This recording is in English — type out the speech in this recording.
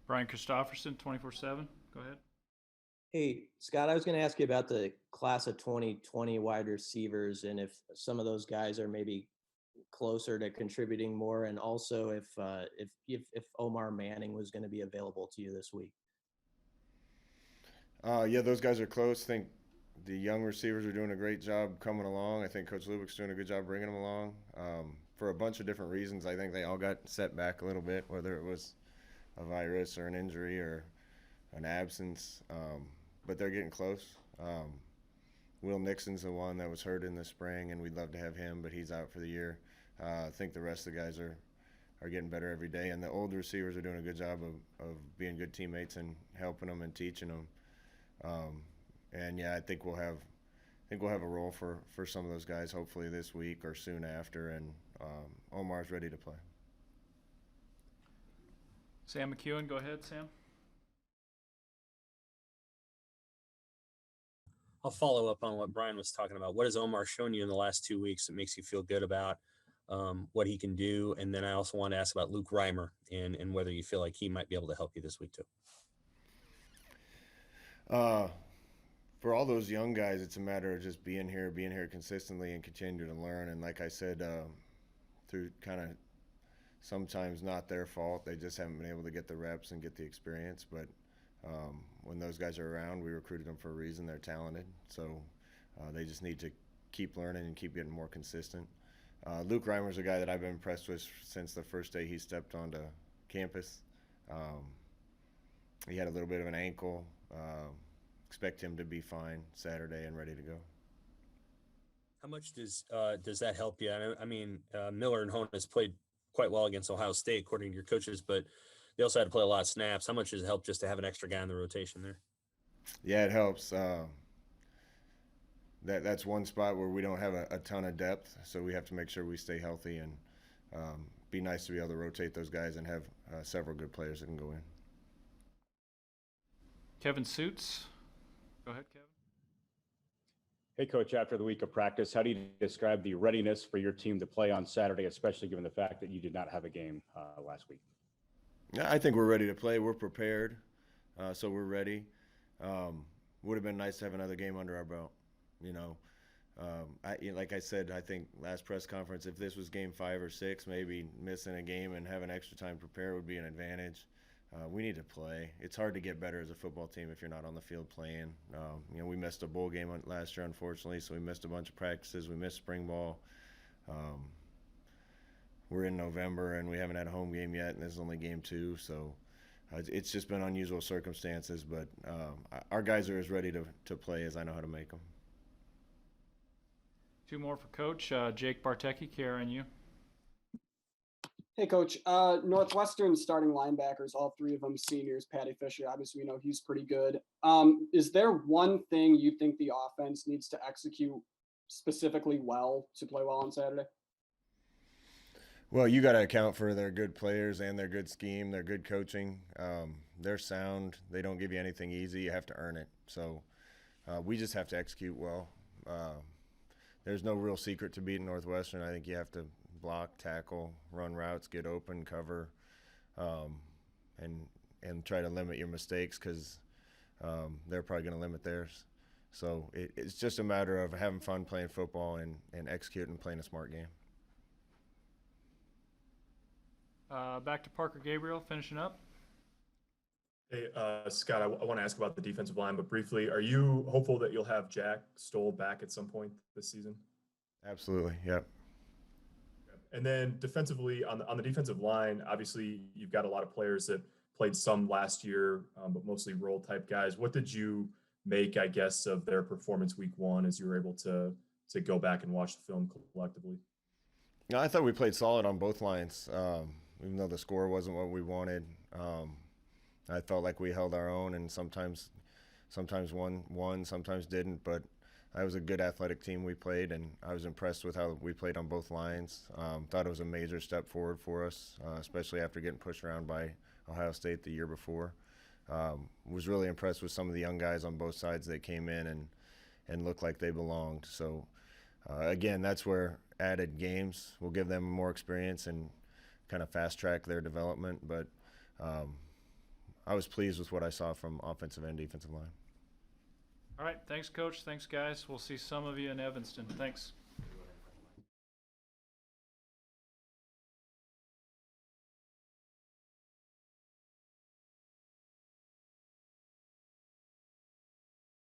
Brian Christopherson, 24/7. Go ahead. Hey, Scott, I was going to ask you about the class of 2020 wide receivers and if some of those guys are maybe closer to contributing more, and also if Omar Manning was going to be available to you this week. Yeah, those guys are close. I think the young receivers are doing a great job coming along. I think Coach Lubick's doing a good job bringing them along for a bunch of different reasons. I think they all got set back a little bit, whether it was a virus or an injury or an absence, but they're getting close. Will Nixon's the one that was hurt in the spring, and we'd love to have him, but he's out for the year. I think the rest of the guys are getting better every day, and the old receivers are doing a good job of being good teammates and helping them and teaching them. And yeah, I think we'll have a role for some of those guys hopefully this week or soon after, and Omar's ready to play. Sam McEwen, go ahead, Sam. I'll follow up on what Brian was talking about. What has Omar shown you in the last 2 weeks that makes you feel good about what he can do? And then I also want to ask about Luke Reimer and whether you feel like he might be able to help you this week too. For all those young guys, it's a matter of just being here consistently and continue to learn. And like I said, through kind of sometimes not their fault, they just haven't been able to get the reps and get the experience. But when those guys are around, we recruited them for a reason. They're talented, so they just need to keep learning and keep getting more consistent. Luke Reimer's a guy that I've been impressed with since the first day he stepped onto campus. He had a little bit of an ankle. Expect him to be fine Saturday and ready to go. How much does that help you? I mean, Miller and Honas played quite well against Ohio State, according to your coaches, but they also had to play a lot of snaps. How much does it help just to have an extra guy in the rotation there? Yeah, it helps. That's one spot where we don't have a ton of depth, so we have to make sure we stay healthy and be nice to be able to rotate those guys and have several good players that can go in. Kevin Suits. Go ahead, Kevin. Hey, Coach, after the week of practice, how do you describe the readiness for your team to play on Saturday, especially given the fact that you did not have a game last week? Yeah, I think we're ready to play. We're prepared, so we're ready. Would have been nice to have another game under our belt. Like I said, I think last press conference, if this was game 5 or 6, maybe missing a game and having extra time to prepare would be an advantage. We need to play. It's hard to get better as a football team if you're not on the field playing. We missed a bowl game last year, unfortunately, so we missed a bunch of practices. We missed spring ball. We're in November, and we haven't had a home game yet, and this is only game 2, so it's just been unusual circumstances. But our guys are as ready to play as I know how to make them. 2 more for Coach. Jake Bartecki, KRNU. Hey, Coach. Northwestern starting linebackers, all 3 of them seniors. Patty Fisher, obviously, we know he's pretty good. Is there one thing you think the offense needs to execute specifically well to play well on Saturday? Well, you got to account for their good players and their good scheme, their good coaching. They're sound. They don't give you anything easy. You have to earn it. So we just have to execute well. There's no real secret to beating Northwestern. I think you have to block, tackle, run routes, get open, cover, and try to limit your mistakes because they're probably going to limit theirs. So it's just a matter of having fun playing football and executing and playing a smart game. Back to Parker Gabriel, finishing up. Hey, Scott, I want to ask about the defensive line, but briefly, are you hopeful that you'll have Jack Stoll back at some point this season? Absolutely, yep. And then defensively, on the defensive line, obviously you've got a lot of players that played some last year, but mostly role-type guys. What did you make, I guess, of their performance week 1 as you were able to go back and watch the film collectively? No, I thought we played solid on both lines, even though the score wasn't what we wanted. I felt like we held our own, and sometimes won, sometimes didn't. But it was a good athletic team we played, and I was impressed with how we played on both lines. Thought it was a major step forward for us, especially after getting pushed around by Ohio State the year before. Was really impressed with some of the young guys on both sides that came in and looked like they belonged. So, again, that's where added games will give them more experience and kind of fast-track their development. But I was pleased with what I saw from offensive and defensive line. All right. Thanks, Coach. Thanks, guys. We'll see some of you in Evanston. Thanks.